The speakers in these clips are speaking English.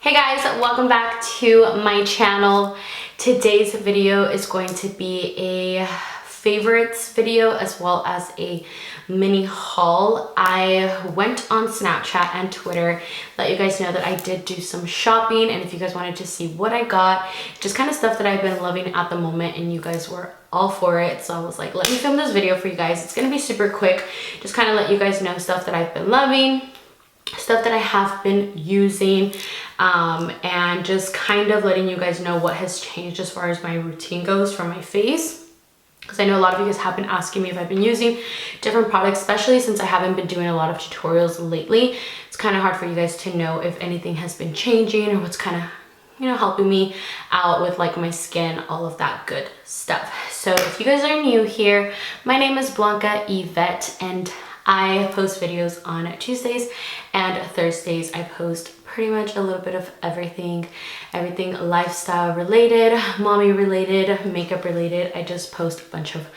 Hey guys, welcome back to my channel. Today's video is going to be a favorites video as well as a mini haul. I went on Snapchat and Twitter, let you guys know that I did do some shopping, and if you guys wanted to see what I got, just kind of stuff that I've been loving at the moment, and you guys were all for it, so I was like, let me film this video for you guys. It's gonna be super quick, just kind of let you guys know stuff that I've been loving, stuff that I have been using, and just kind of letting you guys know what has changed as far as my routine goes for my face, because I know a lot of you guys have been asking me if I've been using different products, especially since I haven't been doing a lot of tutorials lately. It's kind of hard for you guys to know if anything has been changing or what's kind of, you know, helping me out with like my skin, all of that good stuff. So if you guys are new here, my name is Blanca Yvette, and I post videos on Tuesdays and Thursdays. I post pretty much a little bit of everything lifestyle related, mommy related, makeup related. I just post a bunch of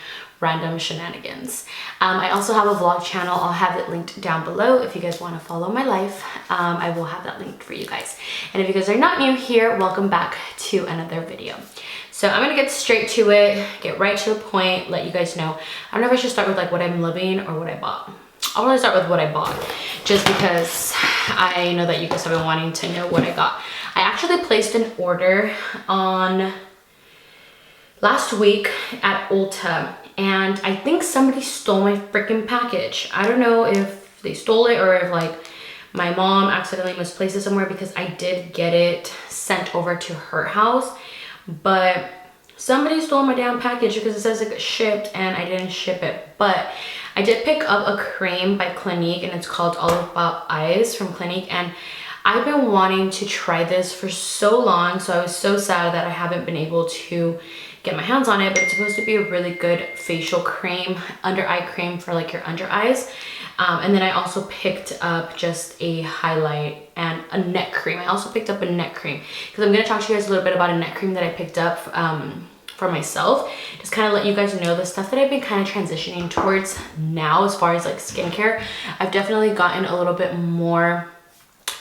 random shenanigans. I also have a vlog channel. I'll have it linked down below if you guys want to follow my life. I will have that linked for you guys. And if you guys are not new here, welcome back to another video. So I'm gonna get straight to it, get right to the point, let you guys know. I don't know if I should start with like what I'm loving or what I bought. I'll really start with what I bought, just because I know that you guys have been wanting to know what I got. I actually placed an order on last week at Ulta, and I think somebody stole my freaking package. I don't know if they stole it or if like my mom accidentally misplaced it somewhere, because I did get it sent over to her house, but somebody stole my damn package because it says it got shipped and I didn't ship it. But I did pick up a cream by Clinique, and it's called All About Eyes from Clinique, and I've been wanting to try this for so long, so I was so sad that I haven't been able to get my hands on it. But it's supposed to be a really good facial cream, under eye cream for like your under eyes. And then I also picked up just a highlight and a neck cream. I also picked up a neck cream because I'm going to talk to you guys a little bit about a neck cream that I picked up for myself. Just kind of let you guys know the stuff that I've been kind of transitioning towards now as far as like skincare. I've definitely gotten a little bit more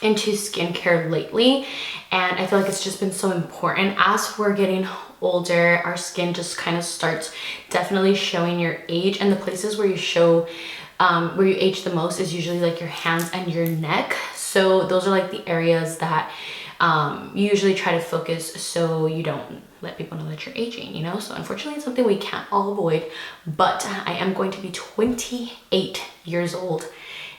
into skincare lately, and I feel like it's just been so important. As we're getting older, our skin just kind of starts definitely showing your age, and the places where you show where you age the most is usually like your hands and your neck. So those are like the areas that you usually try to focus so you don't let people know that you're aging, you know? So unfortunately it's something we can't all avoid, but I am going to be 28 years old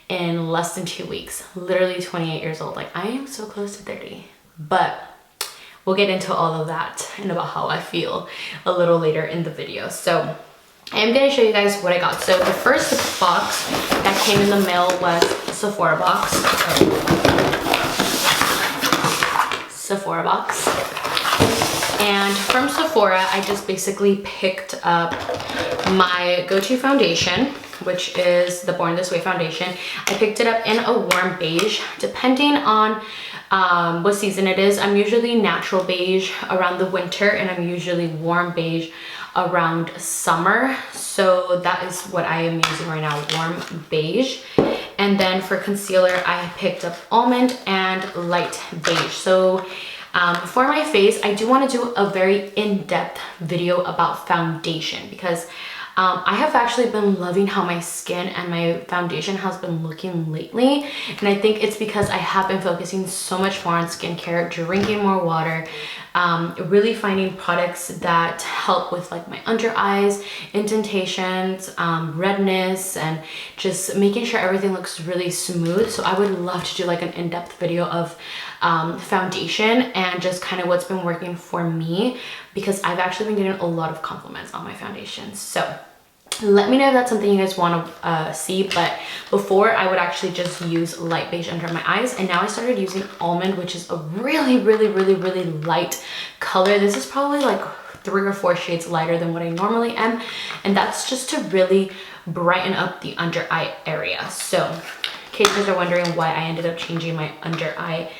in less than 2 weeks. Literally 28 years old. Like, I am so close to 30, but we'll get into all of that and about how I feel a little later in the video. So I am going to show you guys what I got. So the first box that came in the mail was Sephora box. Sephora box. And from Sephora, I just basically picked up my go-to foundation, which is the Born This Way foundation. I picked it up in a warm beige, depending on what season it is. I'm usually natural beige around the winter, and I'm usually warm beige around summer. So that is what I am using right now, warm beige. And then for concealer, I picked up almond and light beige. So for my face, I do want to do a very in-depth video about foundation, because I have actually been loving how my skin and my foundation has been looking lately, and I think it's because I have been focusing so much more on skincare, drinking more water, really finding products that help with like my under eyes, indentations, redness, and just making sure everything looks really smooth. So I would love to do like an in-depth video of foundation and just kind of what's been working for me, because I've actually been getting a lot of compliments on my foundation. So let me know if that's something you guys want to see. But before, I would actually just use light beige under my eyes, and now I started using almond, which is a really light color. This is probably like 3 or 4 shades lighter than what I normally am, and that's just to really brighten up the under eye area. So in case you guys are wondering why I ended up changing my under eye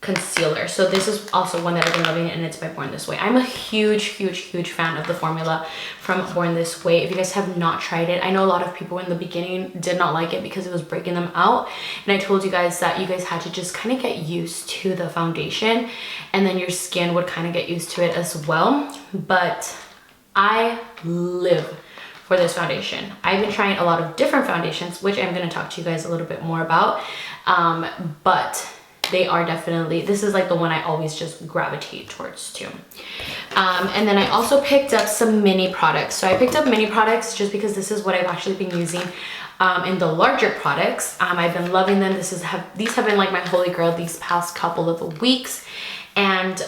concealer. So this is also one that I've been loving, and it's by Born This Way. I'm a huge fan of the formula from Born This Way. If you guys have not tried it, I know a lot of people in the beginning did not like it because it was breaking them out, and I told you guys that you guys had to just kind of get used to the foundation, and then your skin would kind of get used to it as well. But I live for this foundation. I've been trying a lot of different foundations, which I'm going to talk to you guys a little bit more about, but they are definitely, this is like the one I always just gravitate towards too. And then I also picked up some mini products. So I picked up mini products just because this is what I've actually been using in the larger products. I've been loving them. These have been like my holy grail these past couple of weeks. And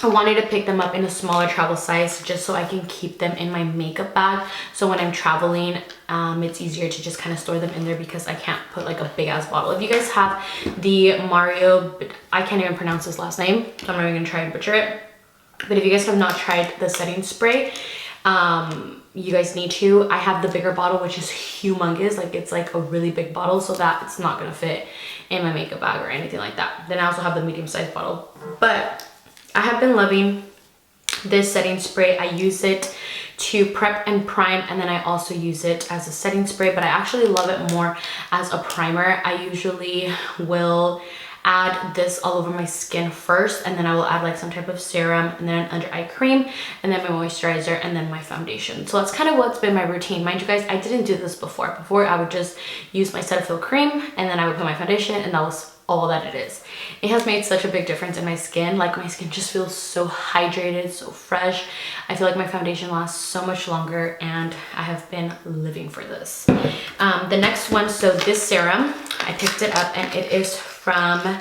I wanted to pick them up in a smaller travel size just so I can keep them in my makeup bag. So when I'm traveling, it's easier to just kind of store them in there because I can't put like a big ass bottle. If you guys have the Mario, I can't even pronounce his last name, so I'm not even gonna try and butcher it. But if you guys have not tried the setting spray, you guys need to. I have the bigger bottle, which is humongous. Like it's like a really big bottle, so that it's not gonna fit in my makeup bag or anything like that. Then I also have the medium-sized bottle. But I have been loving this setting spray. I use it to prep and prime, and then I also use it as a setting spray, but I actually love it more as a primer. I usually will add this all over my skin first, and then I will add like some type of serum, and then an under eye cream, and then my moisturizer, and then my foundation. So that's kind of what's been my routine. Mind you guys, I didn't do this before. Before I would just use my Cetaphil cream, and then I would put my foundation, and that was all that it is. It has made such a big difference in my skin. Like my skin just feels so hydrated, so fresh. I feel like my foundation lasts so much longer, and I have been living for this. The next one, so this serum, I picked it up, and it is from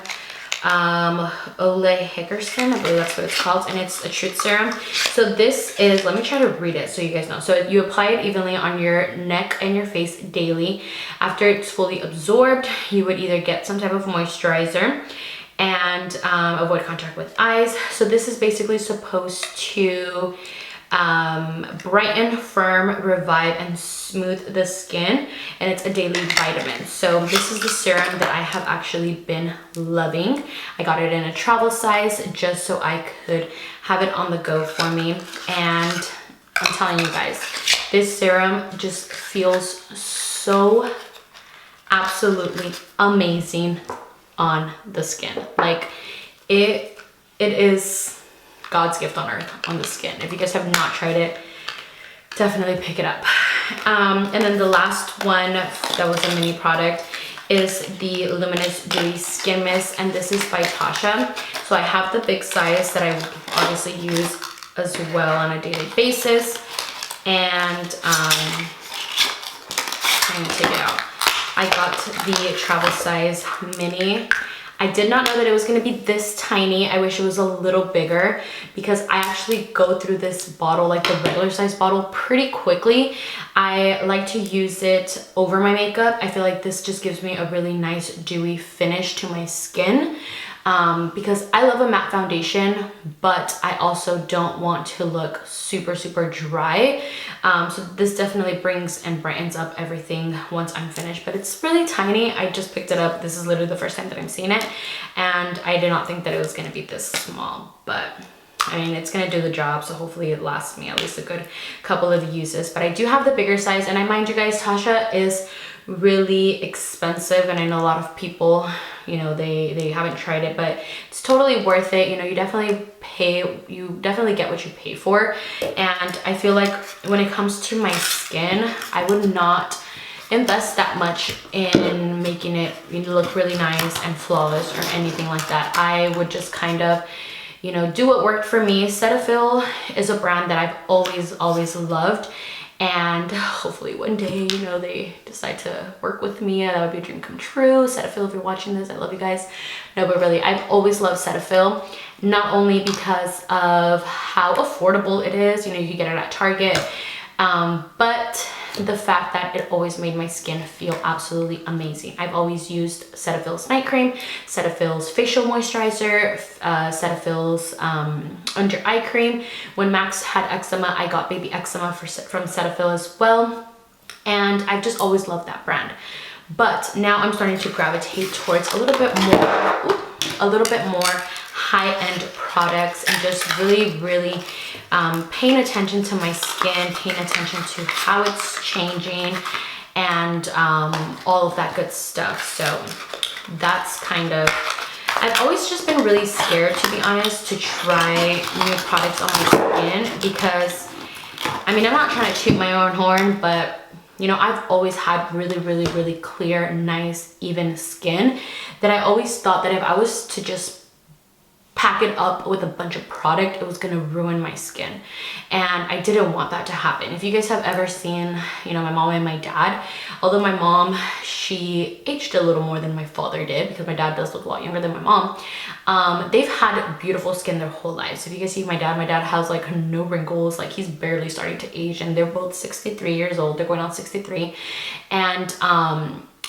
Ole Hickerson, I believe that's what it's called, and it's a truth serum. So this is, let me try to read it so you guys know. So you apply it evenly on your neck and your face daily. After it's fully absorbed, you would either get some type of moisturizer and avoid contact with eyes. So this is basically supposed to brighten, firm, revive, and smooth the skin, and it's a daily vitamin. So this is the serum that I have actually been loving. I got it in a travel size just so I could have it on the go for me, and I'm telling you guys, this serum just feels so absolutely amazing on the skin. Like it is God's gift on earth on the skin. If you guys have not tried it, definitely pick it up. And then the last one that was a mini product is the Luminous Dewy Skin Mist, and this is by Tasha. So I have the big size that I obviously use as well on a daily basis, and I'm trying to take it out. I got the travel size mini. I did not know that it was going to be this tiny. I wish it was a little bigger because I actually go through this bottle, like the regular size bottle, pretty quickly. I like to use it over my makeup. I feel like this just gives me a really nice dewy finish to my skin. Because I love a matte foundation, but I also don't want to look super dry. So this definitely brings and brightens up everything once I'm finished, but it's really tiny. I just picked it up. This is literally the first time that I'm seeing it, and I did not think that it was going to be this small, but I mean, it's gonna do the job, so hopefully it lasts me at least a good couple of uses. But I do have the bigger size, and I mind you guys, Tasha is really expensive, and I know a lot of people, you know, they haven't tried it, but it's totally worth it. You know, you definitely get what you pay for. And I feel like when it comes to my skin, I would not invest that much in making it look really nice and flawless or anything like that. I would just kind of, you know, do what worked for me. Cetaphil is a brand that I've always loved, and hopefully one day, you know, they decide to work with me. That would be a dream come true. Cetaphil, if you're watching this, I love you guys. No, but really, I've always loved Cetaphil, not only because of how affordable it is, you know, you can get it at Target, but the fact that it always made my skin feel absolutely amazing. I've always used Cetaphil's night cream, Cetaphil's facial moisturizer, Cetaphil's under eye cream. When Max had eczema, I got baby eczema from Cetaphil as well, and I've just always loved that brand. But now I'm starting to gravitate towards a little bit more. Ooh, a little bit more high-end products and just really paying attention to my skin, paying attention to how it's changing, and all of that good stuff. So that's kind of, I've always just been really scared, to be honest, to try new products on my skin because, I mean, I'm not trying to toot my own horn, but you know, I've always had really clear, nice, even skin that I always thought that if I was to just pack it up with a bunch of product, it was gonna ruin my skin. And I didn't want that to happen. If you guys have ever seen, you know, my mom and my dad, although my mom, she aged a little more than my father did because my dad does look a lot younger than my mom, they've had beautiful skin their whole lives. If you guys see my dad has like no wrinkles, like he's barely starting to age, and they're both 63 years old. They're going on 63. And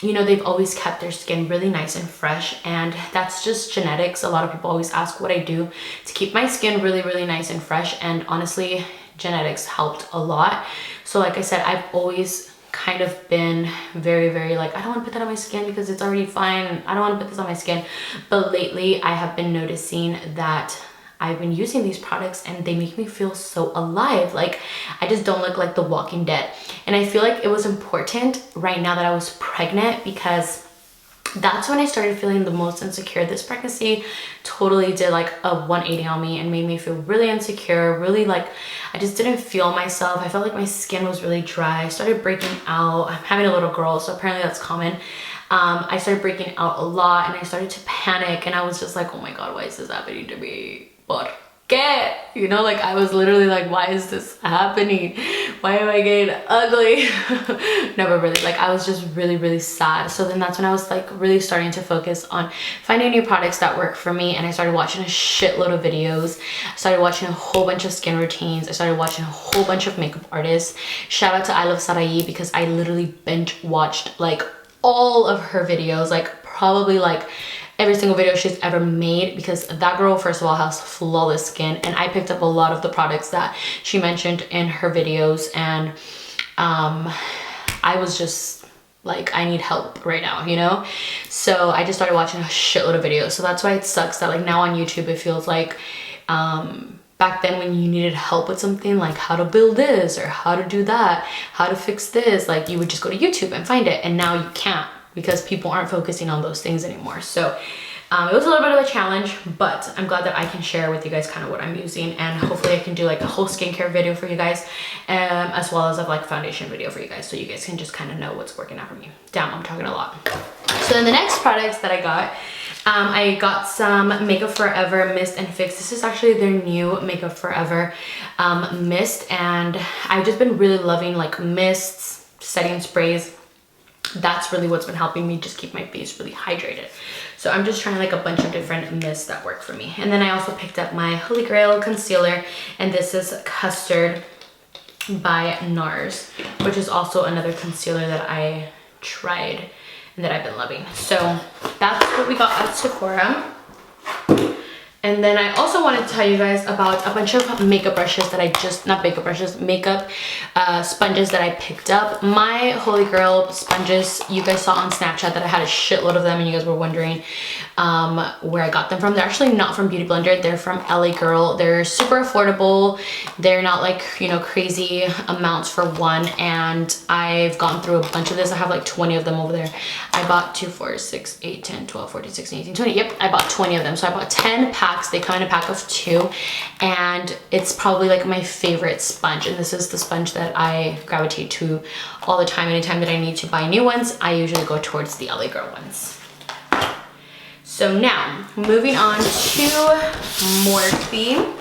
you know, they've always kept their skin really nice and fresh, and that's just genetics. A lot of people always ask what I do to keep my skin really nice and fresh, and honestly, genetics helped a lot. So like I said, I've always kind of been very like, I don't want to put that on my skin because it's already fine. I don't want to put this on my skin. But lately, I have been noticing that I've been using these products and they make me feel so alive. Like, I just don't look like the Walking Dead. And I feel like it was important right now that I was pregnant because that's when I started feeling the most insecure. This pregnancy totally did like a 180 on me and made me feel really insecure, really like I just didn't feel myself. I felt like my skin was really dry. I started breaking out. I'm having a little girl, so apparently that's common. I started breaking out a lot and I started to panic, and I was just like, oh my God, why is this happening to me? But you know, like I was literally like, why is this happening? Why am I getting ugly? No, but really, like I was just really sad. So then that's when I was like really starting to focus on finding new products that work for me, and I started watching a shitload of videos. I started watching a whole bunch of skin routines. I started watching a whole bunch of makeup artists. Shout out to I Love Sarai because I literally binge watched like all of her videos, like probably like every single video she's ever made, because that girl, first of all, has flawless skin, and I picked up a lot of the products that she mentioned in her videos, and I was just like, I need help right now, you know? So I just started watching a shitload of videos. So that's why it sucks that like now on YouTube it feels like back then when you needed help with something, like how to build this or how to do that, how to fix this, like you would just go to YouTube and find it, and now you can't, because people aren't focusing on those things anymore. So it was a little bit of a challenge, but I'm glad that I can share with you guys kind of what I'm using, and hopefully I can do like a whole skincare video for you guys, as well as a like foundation video for you guys, so you guys can just kind of know what's working out for me. Damn, I'm talking a lot. So then the next products that I got some Makeup Forever Mist and Fix. This is actually their new Makeup Forever mist, and I've just been really loving like mists, setting sprays. That's really what's been helping me just keep my face really hydrated. So I'm just trying like a bunch of different mists that work for me. And then I also picked up my Holy Grail concealer, and this is Custard by Nars, which is also another concealer that I tried and that I've been loving. So that's what we got at Sephora. And then I also wanted to tell you guys about a bunch of makeup brushes that I just, not makeup brushes, makeup sponges that I picked up. My Holy Grail sponges, you guys saw on Snapchat that I had a shitload of them, and you guys were wondering where I got them from. They're actually not from Beauty Blender. They're from LA Girl. They're super affordable. They're not like, you know, crazy amounts for one, and I've gone through a bunch of this. I have like 20 of them over there. I bought 2, 4, 6, 8, 10, 12, 14, 16, 18, 20. Yep, I bought 20 of them. So I bought 10 packs. They come in a pack of 2, and it's probably like my favorite sponge. And this is the sponge that I gravitate to all the time. Anytime that I need to buy new ones, I usually go towards the LA Girl ones. So now, moving on to Morphe.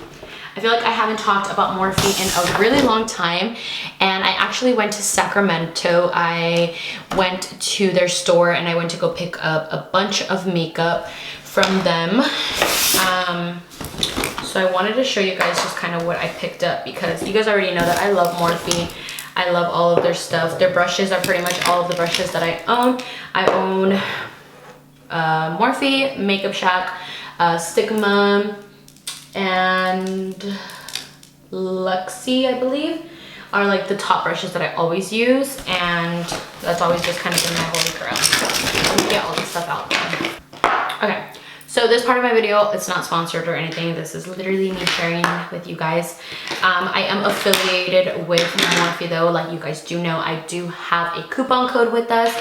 I feel like I haven't talked about Morphe in a really long time, and I actually went to Sacramento. I went to their store and I went to go pick up a bunch of makeup from them. So I wanted to show you guys just kind of what I picked up, because you guys already know that I love Morphe. I love all of their stuff. Their brushes are pretty much all of the brushes that I own. I own Morphe, Makeup Shack, Stigma, and Luxie, I believe, are like the top brushes that I always use, and that's always just kind of been my Holy Grail. Let me get all this stuff out there. Okay, So this part of my video, it's not sponsored or anything. This is literally me sharing with you guys. I am affiliated with Morphe though. Like you guys do know, I do have a coupon code with them.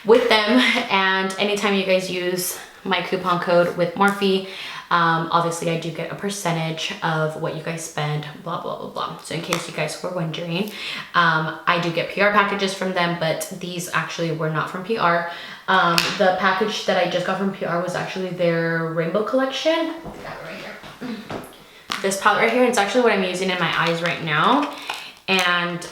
And anytime you guys use my coupon code with Morphe, obviously I do get a percentage of what you guys spend, blah, blah, blah, blah. So in case you guys were wondering, I do get PR packages from them, but these actually were not from PR. The package that I just got from PR was actually their rainbow collection. I got it right here. This palette right here, it's actually what I'm using in my eyes right now. And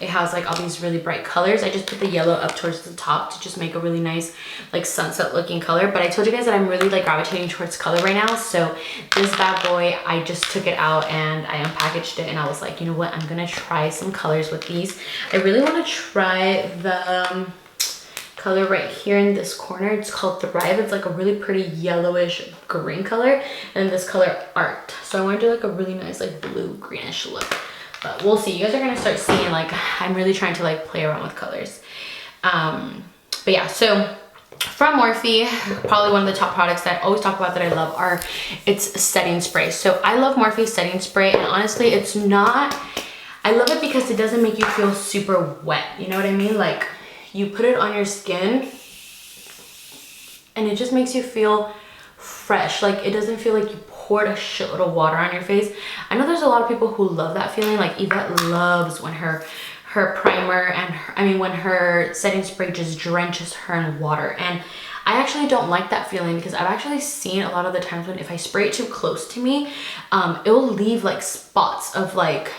it has like all these really bright colors. I just put the yellow up towards the top to just make a really nice like sunset looking color. But I told you guys that I'm really like gravitating towards color right now. So this bad boy, I just took it out and I unpackaged it and I was like, you know what? I'm gonna try some colors with these. I really wanna try the color right here in this corner. It's called Thrive. It's like a really pretty yellowish green color. And this color Art. So I wanna do like a really nice like blue greenish look. But we'll see. You guys are gonna start seeing like I'm really trying to like play around with colors. But yeah, so from Morphe, probably one of the top products that I always talk about that I love are its setting spray. So I love Morphe setting spray, and honestly, it's not. I love it because it doesn't make you feel super wet. You know what I mean? Like you put it on your skin, and it just makes you feel fresh. Like it doesn't feel like you poured a shitload of water on your face. I know there's a lot of people who love that feeling. Like Yvette loves when her primer and when her setting spray just drenches her in water. And I actually don't like that feeling because I've actually seen a lot of the times when if I spray it too close to me, it will leave like spots of like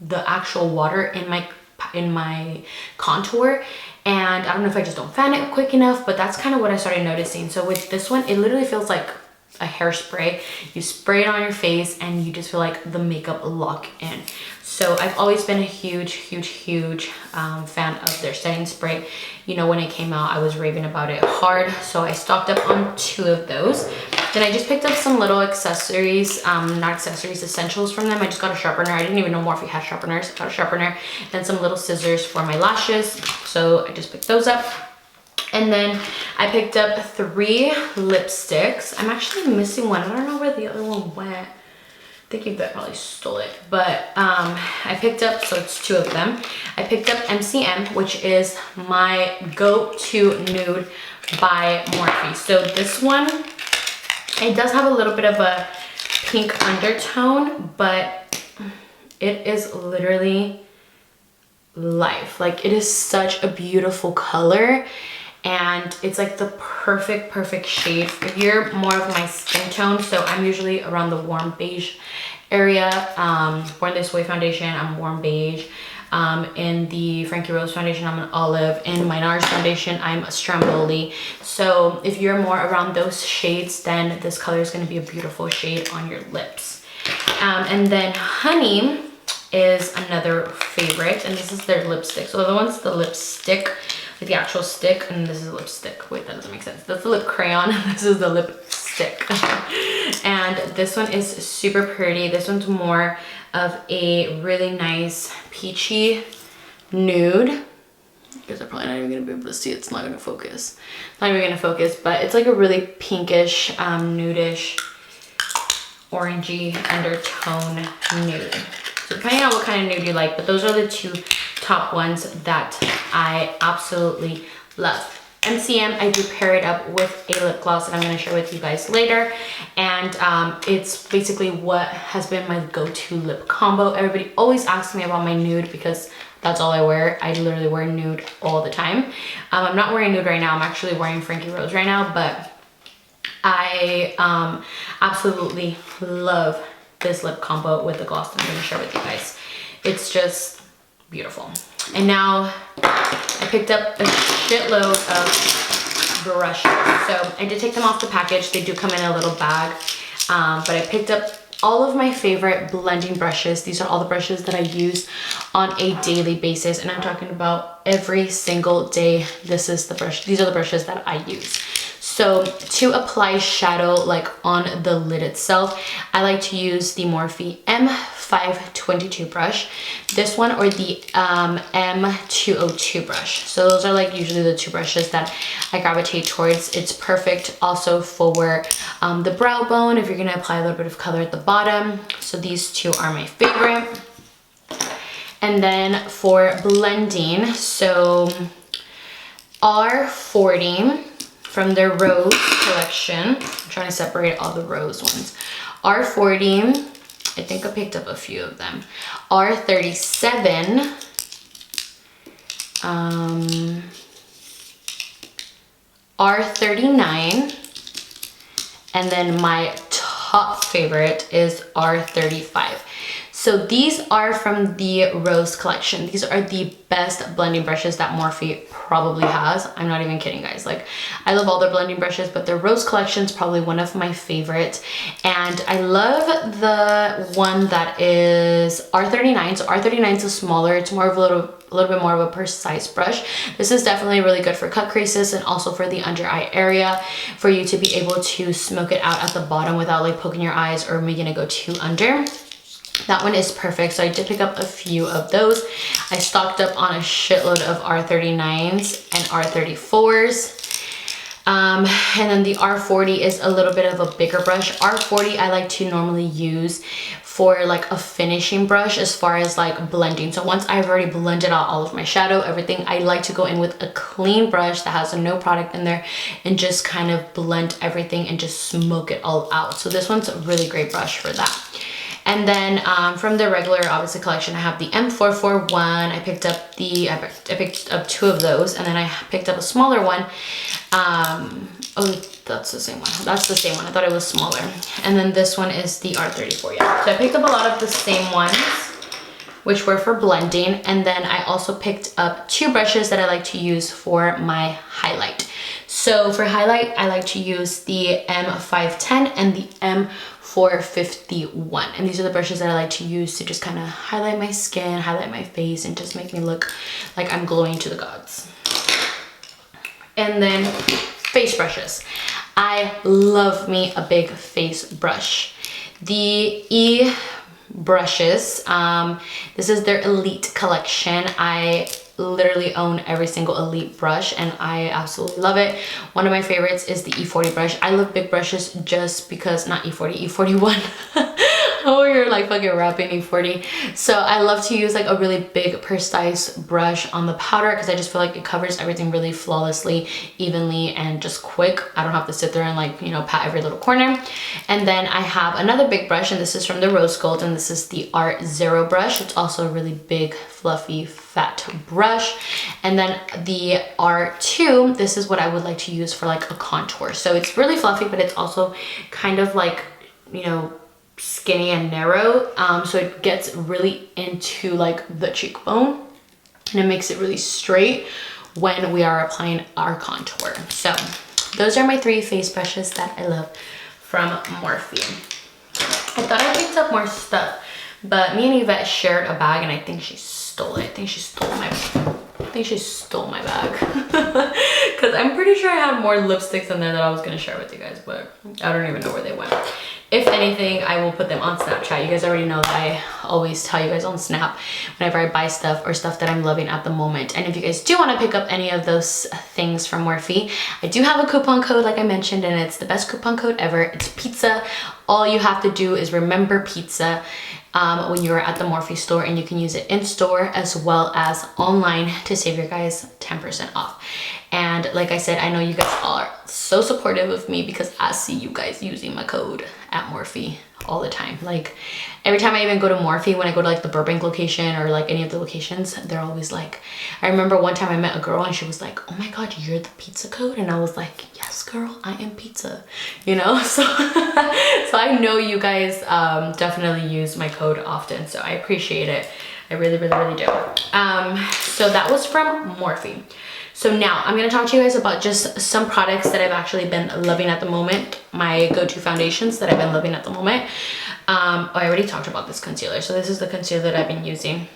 the actual water in my contour. And I don't know if I just don't fan it quick enough, but that's kind of what I started noticing. So with this one, it literally feels like a hairspray. You spray it on your face and you just feel like the makeup lock in. So I've always been a huge fan of their setting spray. You know, when it came out, I was raving about it hard. So I stocked up on 2 of those. Then I just picked up some little accessories, not accessories, essentials from them. I just got a sharpener. I didn't even know Morphe had sharpeners. I got a sharpener, then some little scissors for my lashes. So I just picked those up. And then I picked up 3 lipsticks. I'm actually missing one. I don't know where the other one went. I think Yvette probably stole it. But I picked up, so it's 2 of them. I picked up MCM, which is my go-to nude by Morphe. So this one, it does have a little bit of a pink undertone, but it is literally life. Like it is such a beautiful color. And it's like the perfect shade if you're more of my skin tone. So I'm usually around the warm beige area. Born This Way foundation, I'm warm beige. In the Frankie Rose foundation, I'm an olive. In my Nars foundation, I'm a Stromboli. So if you're more around those shades, then this color is going to be a beautiful shade on your lips. And then Honey is another favorite, and this is their lipstick. So the one's the lipstick, like the actual stick, and this is a lipstick. Wait, that doesn't make sense. That's the lip crayon. This is the lipstick. And this one is super pretty. This one's more of a really nice peachy nude. You guys are probably not even gonna be able to see it. It's not gonna focus. It's not even gonna focus, but it's like a really pinkish, nudish, orangey undertone nude. So depending on what kind of nude you like, but those are the 2 top ones that I absolutely love. MCM, I do pair it up with a lip gloss that I'm going to share with you guys later. And it's basically what has been my go-to lip combo. Everybody always asks me about my nude because that's all I wear. I literally wear nude all the time. I'm not wearing nude right now. I'm actually wearing Frankie Rose right now, but I absolutely love this lip combo with the gloss that I'm going to share with you guys. It's just beautiful. And now I picked up a shitload of brushes. So I did take them off the package. They do come in a little bag. But I picked up all of my favorite blending brushes. These are all the brushes that I use on a daily basis. And I'm talking about every single day. These are the brushes that I use. So to apply shadow like on the lid itself, I like to use the Morphe M522 brush, this one, or the M202 brush. So those are like usually the two brushes that I gravitate towards. It's perfect also for the brow bone if you're gonna apply a little bit of color at the bottom. So these two are my favorite. And then for blending, so R40 from their Rose collection. I'm trying to separate all the Rose ones. R40, I think I picked up a few of them. R37, R39, and then my top favorite is R35. So these are from the Rose collection. These are the best blending brushes that Morphe probably has. I'm not even kidding, guys. Like, I love all their blending brushes, but their Rose collection is probably one of my favorites. And I love the one that is R39. So R39 is a smaller, it's more of a little bit more of a precise brush. This is definitely really good for cut creases and also for the under eye area, for you to be able to smoke it out at the bottom without like poking your eyes or making it go too under. That one is perfect. So I did pick up a few of those. I stocked up on a shitload of R39s and R34s. And then the R40 is a little bit of a bigger brush. R40 I like to normally use for like a finishing brush as far as like blending. So once I've already blended out all of my shadow, everything, I like to go in with a clean brush that has no product in there and just kind of blend everything and just smoke it all out. So this one's a really great brush for that. And then from the regular, obviously, collection, I have the M441. I picked up two of those, and then I picked up a smaller one. Oh, that's the same one. That's the same one. I thought it was smaller. And then this one is the R34. Yeah. So I picked up a lot of the same ones, which were for blending. And then I also picked up two brushes that I like to use for my highlight. So for highlight, I like to use the M510 and the M451. And these are the brushes that I like to use to just kind of highlight my skin, highlight my face, and just make me look like I'm glowing to the gods. And then face brushes. I love me a big face brush. The E brushes, this is their Elite collection. I literally own every single Elite brush and I absolutely love it. One of my favorites is the E40 brush. I love big brushes just because, not E40, E41. Oh, you're like fucking rapping E40. So I love to use like a really big precise brush on the powder because I just feel like it covers everything really flawlessly, evenly, and just quick. I don't have to sit there and like, you know, pat every little corner. And then I have another big brush, and this is from the Rose Gold, and this is the R0 brush. It's also a really big, fluffy, fat brush. And then the R2, this is what I would like to use for like a contour. So it's really fluffy, but it's also kind of like, you know, skinny and narrow, so it gets really into like the cheekbone and it makes it really straight when we are applying our contour. So those are my three face brushes that I love from Morphe. I thought I picked up more stuff, but me and Yvette shared a bag and I think she stole it. I think she stole my bag because I'm pretty sure I had more lipsticks in there that I was gonna share with you guys, but I don't even know where they went. If anything, I will put them on Snapchat. You guys already know that I always tell you guys on Snap whenever I buy stuff or stuff that I'm loving at the moment. And if you guys do want to pick up any of those things from Morphe, I do have a coupon code like I mentioned, and it's the best coupon code ever. It's pizza. All you have to do is remember pizza when you're at the Morphe store, and you can use it in store as well as online to save your guys 10% off. And like I said, I know you guys are so supportive of me because I see you guys using my code at Morphe all the time. Like every time I even go to Morphe, when I go to like the Burbank location or like any of the locations, they're always like, I remember one time I met a girl and she was like, oh my God, you're the pizza code? And I was like, yes girl, I am pizza, you know? So, so I know you guys definitely use my code often, so I appreciate it. I really, really, really do. So that was from Morphe. So now I'm gonna talk to you guys about just some products that I've actually been loving at the moment. My go-to foundations that I've been loving at the moment. I already talked about this concealer. So this is the concealer that I've been using.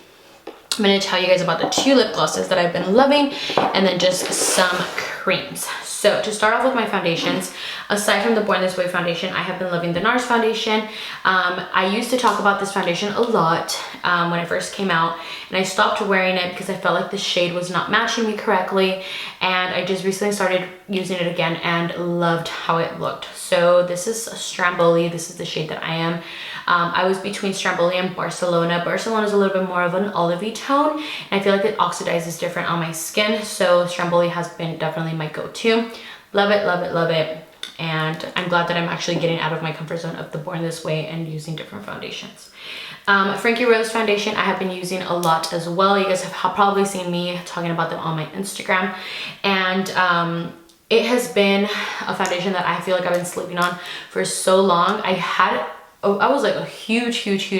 I'm gonna tell you guys about the two lip glosses that I've been loving and then just some creams. So to start off with my foundations, aside from the Born This Way foundation, I have been loving the Nars Foundation. I used to talk about this foundation a lot when it first came out, and I stopped wearing it because I felt like the shade was not matching me correctly, and I just recently started using it again and loved how it looked. So this is Stromboli. This is the shade that I am. I was between Stromboli and Barcelona. Barcelona is a little bit more of an olivey tone, and I feel like it oxidizes different on my skin, so Stromboli has been definitely my go-to. Love it, love it, love it. And I'm glad that I'm actually getting out of my comfort zone of the Born This Way and using different foundations. Frankie Rose foundation I have been using a lot as well. You guys have probably seen me talking about them on my Instagram, and it has been a foundation that I feel like I've been sleeping on for so long. I was like a huge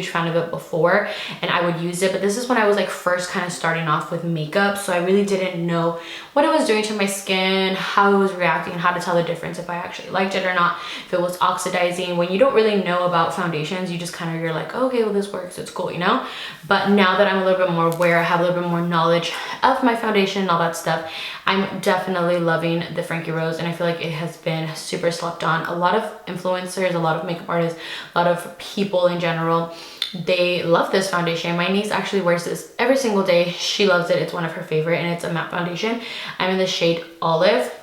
fan of it before, and I would use it, but this is when I was like first kind of starting off with makeup, so I really didn't know what it was doing to my skin, how it was reacting, how to tell the difference, if I actually liked it or not, if it was oxidizing. When you don't really know about foundations, you just kind of, you're like, oh, okay, well, this works, it's cool, you know? But now that I'm a little bit more aware, I have a little bit more knowledge of my foundation and all that stuff, I'm definitely loving the Frankie Rose, and I feel like it has been super slept on. A lot of influencers, a lot of makeup artists, a lot of people in general, they love this foundation. My niece actually wears this every single day. She loves it. It's one of her favorite, and it's a matte foundation. I'm in the shade Olive,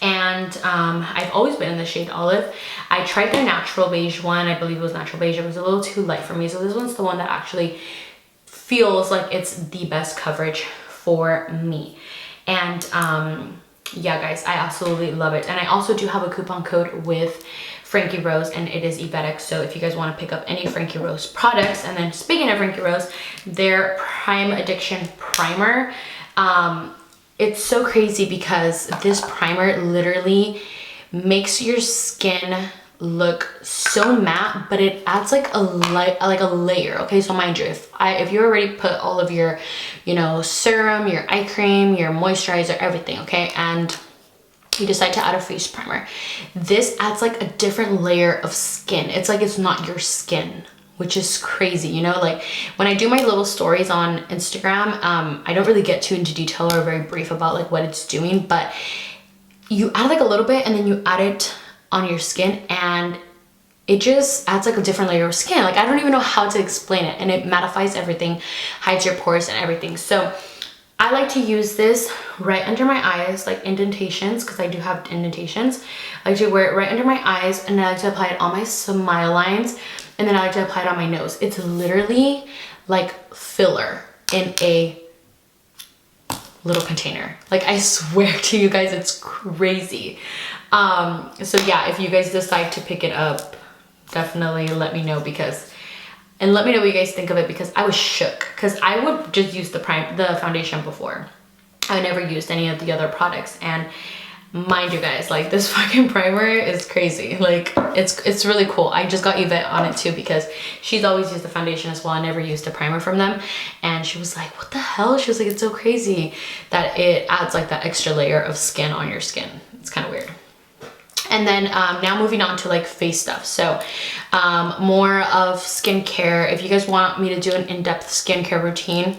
and I've always been in the shade Olive. I tried the natural beige one. I believe it was natural beige. It was a little too light for me, so this one's the one that actually feels like it's the best coverage for me. And yeah, guys, I absolutely love it. And I also do have a coupon code with Frankie Rose, and it is Evettexo. So if you guys want to pick up any Frankie Rose products. And then speaking of Frankie Rose, their Prime Addiction Primer, it's so crazy because this primer literally makes your skin look so matte, but it adds like a layer. Okay, so mind you, if you already put all of your, you know, serum, your eye cream, your moisturizer, everything, okay, and you decide to add a face primer, this adds like a different layer of skin. It's like it's not your skin, which is crazy, you know? Like when I do my little stories on Instagram, I don't really get too into detail or very brief about like what it's doing, but you add like a little bit and then you add it on your skin, and it just adds like a different layer of skin. Like I don't even know how to explain it, and it mattifies everything, hides your pores and everything. So I like to use this right under my eyes, like indentations, because I do have indentations. I like to wear it right under my eyes, and I like to apply it on my smile lines, and then I like to apply it on my nose. It's literally like filler in a little container. Like I swear to you guys, it's crazy. So yeah, if you guys decide to pick it up, definitely let me know, and let me know what you guys think of it, because I was shook, because I would just use the foundation before. I never used any of the other products, and mind you guys, like this fucking primer is crazy. Like it's really cool. I just got Yvette on it too, because she's always used the foundation as well. I never used a primer from them, and she was like, what the hell? She was like, it's so crazy that it adds like that extra layer of skin on your skin. It's kind of weird. And then now moving on to like face stuff. So more of skincare. If you guys want me to do an in-depth skincare routine,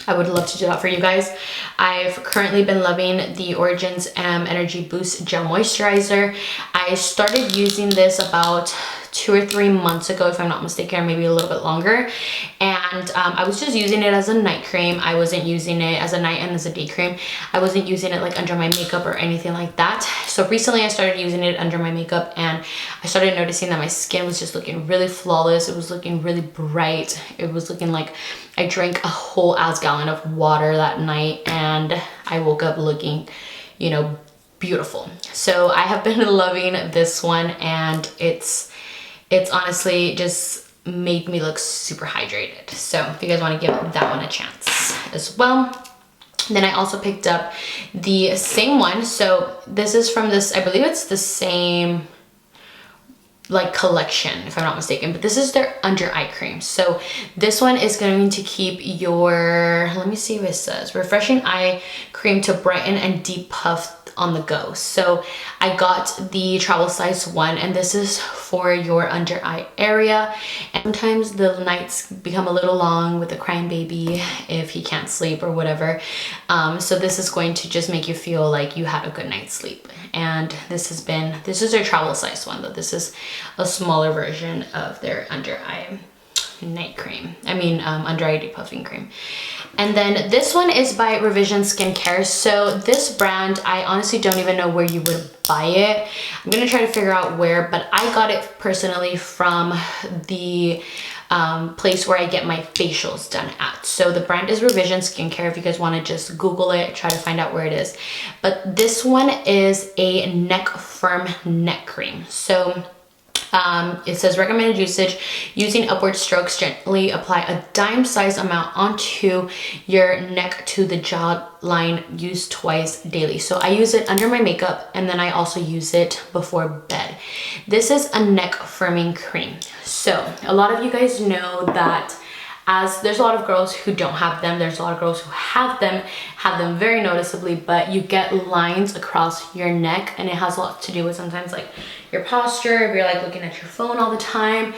I would love to do that for you guys. I've currently been loving the Origins Energy Boost Gel Moisturizer. I started using this about 2 or 3 months ago, if I'm not mistaken, or maybe a little bit longer. And I was just using it as a night cream. I wasn't using it as a night and as a day cream. I wasn't using it like under my makeup or anything like that. So recently I started using it under my makeup, and I started noticing that my skin was just looking really flawless. It was looking really bright. It was looking like I drank a whole ass gallon of water that night, and I woke up looking, you know, beautiful. So I have been loving this one, and it's honestly just made me look super hydrated. So if you guys want to give that one a chance as well. Then I also picked up the same one. So this is from this, I believe it's the same like collection, if I'm not mistaken, but this is their under eye cream. So this one is going to keep your, let me see what it says, refreshing eye cream to brighten and depuff on the go. So I got the travel size one, and this is for your under eye area. And sometimes the nights become a little long with a crying baby if he can't sleep or whatever. So this is going to just make you feel like you had a good night's sleep. And this is their travel size one, though. This is a smaller version of their under eye night cream. Under eye depuffing cream. And then this one is by Revision Skincare. So this brand, I honestly don't even know where you would buy it. I'm gonna try to figure out where, but I got it personally from the place where I get my facials done at. So the brand is Revision Skincare. If you guys want to just Google it, try to find out where it is. But this one is a neck firm neck cream. So it says recommended usage: using upward strokes, gently apply a dime-sized amount onto your neck to the jawline. Use twice daily. So I use it under my makeup, and then I also use it before bed. This is a neck firming cream. So a lot of you guys know that as there's a lot of girls who don't have them, there's a lot of girls who have them very noticeably, but you get lines across your neck, and it has a lot to do with sometimes like your posture, if you're like looking at your phone all the time,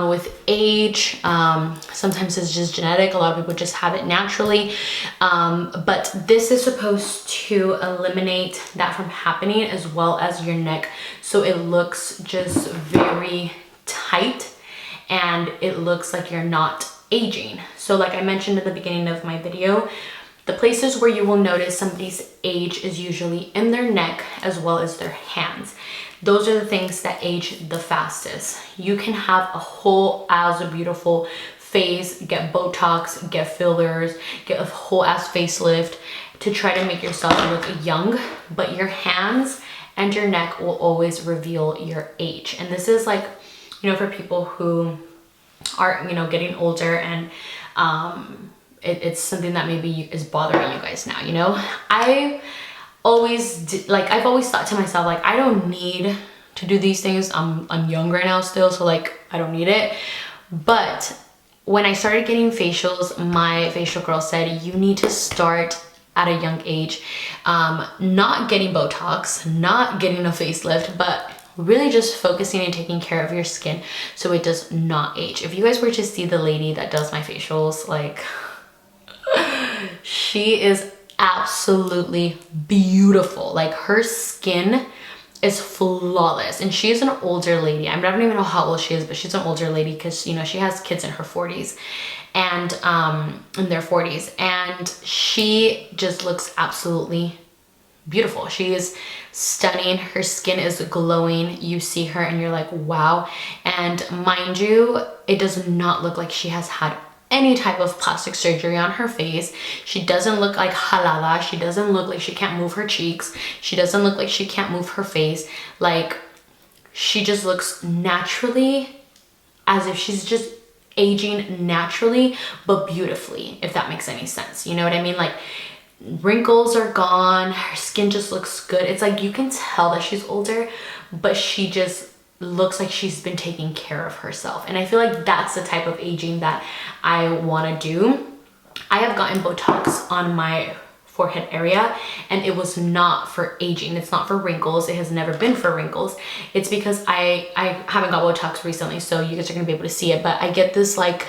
with age, sometimes it's just genetic. A lot of people just have it naturally, but this is supposed to eliminate that from happening, as well as your neck, so it looks just very tight and it looks like you're not aging. So like I mentioned at the beginning of my video, the places where you will notice somebody's age is usually in their neck as well as their hands. Those are the things that age the fastest. You can have a whole ass beautiful face, get Botox, get fillers, get a whole ass facelift to try to make yourself look young, but your hands and your neck will always reveal your age. And this is like, for people who are, getting older, and it's something that maybe is bothering you guys now, I've always thought to myself, like, I don't need to do these things. I'm young right now still, so like I don't need it. But when I started getting facials, my facial girl said you need to start at a young age, not getting Botox, not getting a facelift, but really just focusing and taking care of your skin so it does not age. If you guys were to see the lady that does my facials, like, she is absolutely beautiful. Like, her skin is flawless, and she's an older lady. I don't even know how old she is, but she's an older lady because she has kids in her 40s and in their 40s, and she just looks absolutely beautiful. She is stunning. Her skin is glowing. You see her and you're like, wow. And mind you, it does not look like she has had any type of plastic surgery on her face. She doesn't look like halala. She doesn't look like she can't move her cheeks. She doesn't look like she can't move her face. Like, she just looks naturally, as if she's just aging naturally, but beautifully, if that makes any sense. You know what I mean? Like, wrinkles are gone. Her skin just looks good. It's like you can tell that she's older, but she just looks like she's been taking care of herself. And I feel like that's the type of aging that I want to do. I have gotten Botox on my forehead area, and it was not for aging. It's not for wrinkles. It has never been for wrinkles. It's because I haven't got Botox recently, so you guys are gonna be able to see it, but I get this like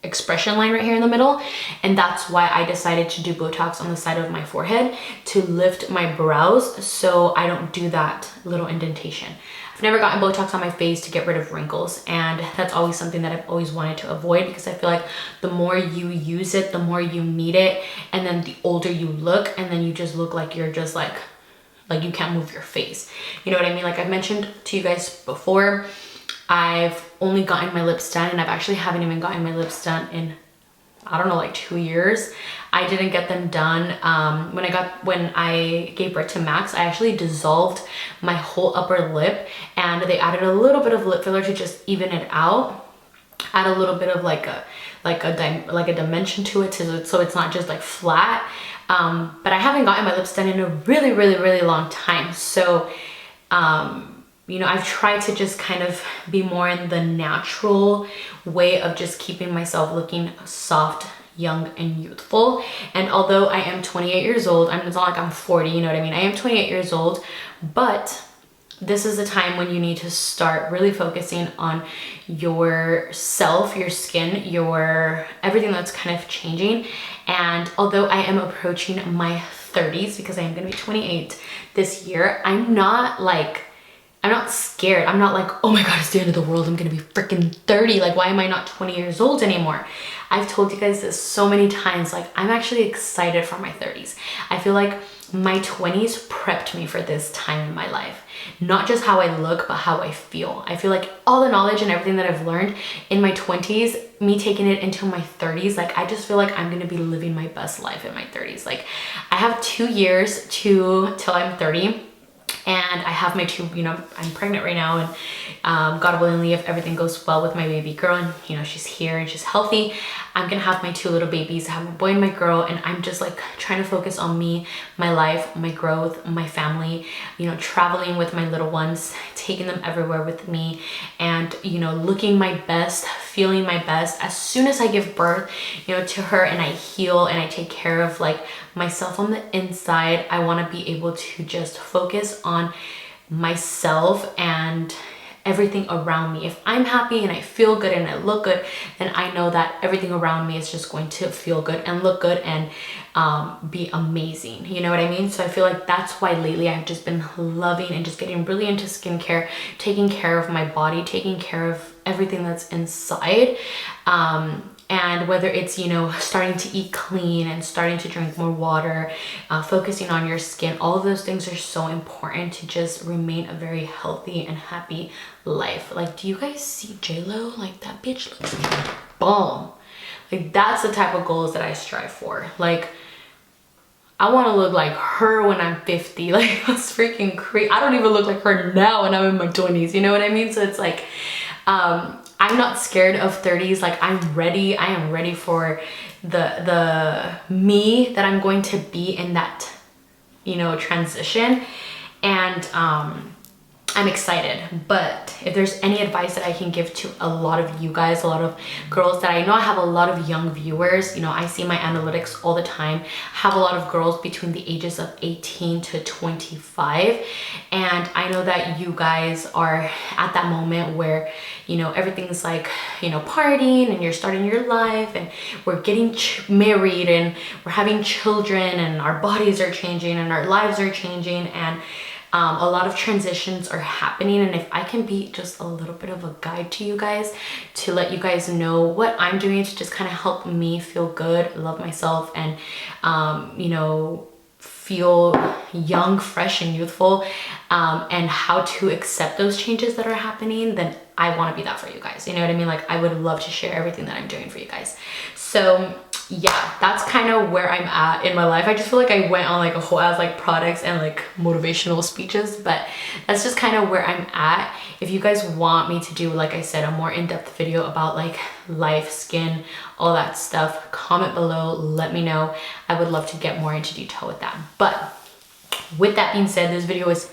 expression line right here in the middle, and that's why I decided to do Botox on the side of my forehead to lift my brows so I don't do that little indentation. I've never gotten Botox on my face to get rid of wrinkles, and that's always something that I've always wanted to avoid, because I feel like the more you use it, the more you need it, and then the older you look, and then you just look like you're just like you can't move your face. You know what I mean? Like I've mentioned to you guys before, I've only gotten my lips done, and I've actually haven't even gotten my lips done in, I don't know, like 2 years. I didn't get them done. When I gave birth to Max, I actually dissolved my whole upper lip, and they added a little bit of lip filler to just even it out. Add a little bit of like a dimension to it, so it's not just like flat. But I haven't gotten my lips done in a really, really, really long time. So, I've tried to just kind of be more in the natural way of just keeping myself looking soft, young and youthful. And although I am 28 years old, it's not like I'm 40, you know what I mean? I am 28 years old, but this is the time when you need to start really focusing on yourself, your skin, your everything that's kind of changing. And although I am approaching my 30s, because I am gonna be 28 this year, I'm not scared. I'm not like, oh my God, it's the end of the world. I'm gonna be freaking 30. Like, why am I not 20 years old anymore? I've told you guys this so many times. Like, I'm actually excited for my 30s. I feel like my 20s prepped me for this time in my life. Not just how I look, but how I feel. I feel like all the knowledge and everything that I've learned in my 20s, me taking it into my 30s, like, I just feel like I'm gonna be living my best life in my 30s. Like, I have 2 years till I'm 30. And I have my two, I'm pregnant right now, and God willingly, if everything goes well with my baby girl, and she's here and she's healthy, I'm gonna have my 2 little babies. I have my boy and my girl, and I'm just like trying to focus on me, my life, my growth, my family, traveling with my little ones, taking them everywhere with me, and looking my best, feeling my best. As soon as I give birth, to her, and I heal and I take care of like myself on the inside, I want to be able to just focus on myself and everything around me. If I'm happy and I feel good and I look good, then I know that everything around me is just going to feel good and look good and be amazing. You know what I mean? So I feel like that's why lately I've just been loving and just getting really into skincare, taking care of my body, taking care of everything that's inside. And whether it's, starting to eat clean and starting to drink more water, focusing on your skin, all of those things are so important to just remain a very healthy and happy life. Like, do you guys see J-Lo? Like, that bitch looks bomb. Like, that's the type of goals that I strive for. Like, I want to look like her when I'm 50. Like, that's freaking crazy. I don't even look like her now when I'm in my 20s. You know what I mean? So it's like, I'm not scared of 30s. Like, I'm ready. I am ready for the me that I'm going to be in that, transition. And I'm excited. But if there's any advice that I can give to a lot of you guys, a lot of girls that I know, I have a lot of young viewers. I see my analytics all the time. Have a lot of girls between the ages of 18 to 25. And I know that you guys are at that moment where, everything's like, partying, and you're starting your life, and we're getting married, and we're having children, and our bodies are changing, and our lives are changing, and a lot of transitions are happening. And if I can be just a little bit of a guide to you guys, to let you guys know what I'm doing to just kind of help me feel good, love myself, and feel young, fresh, and youthful, and how to accept those changes that are happening, then I want to be that for you guys. You know what I mean? Like, I would love to share everything that I'm doing for you guys. So yeah, that's kind of where I'm at in my life. I just feel like I went on like a whole ass like products and like motivational speeches, but that's just kind of where I'm at. If you guys want me to do, like I said, a more in-depth video about like life, skin, all that stuff, comment below, let me know. I would love to get more into detail with that. But with that being said, this video is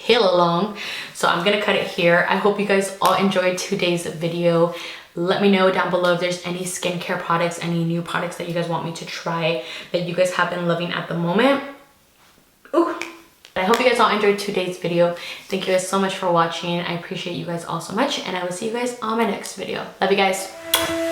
hella long, so I'm gonna cut it here. I hope you guys all enjoyed today's video. Let me know down below if there's any skincare products, any new products that you guys want me to try that you guys have been loving at the moment. Ooh. I hope you guys all enjoyed today's video. Thank you guys so much for watching. I appreciate you guys all so much, and I will see you guys on my next video. Love you guys.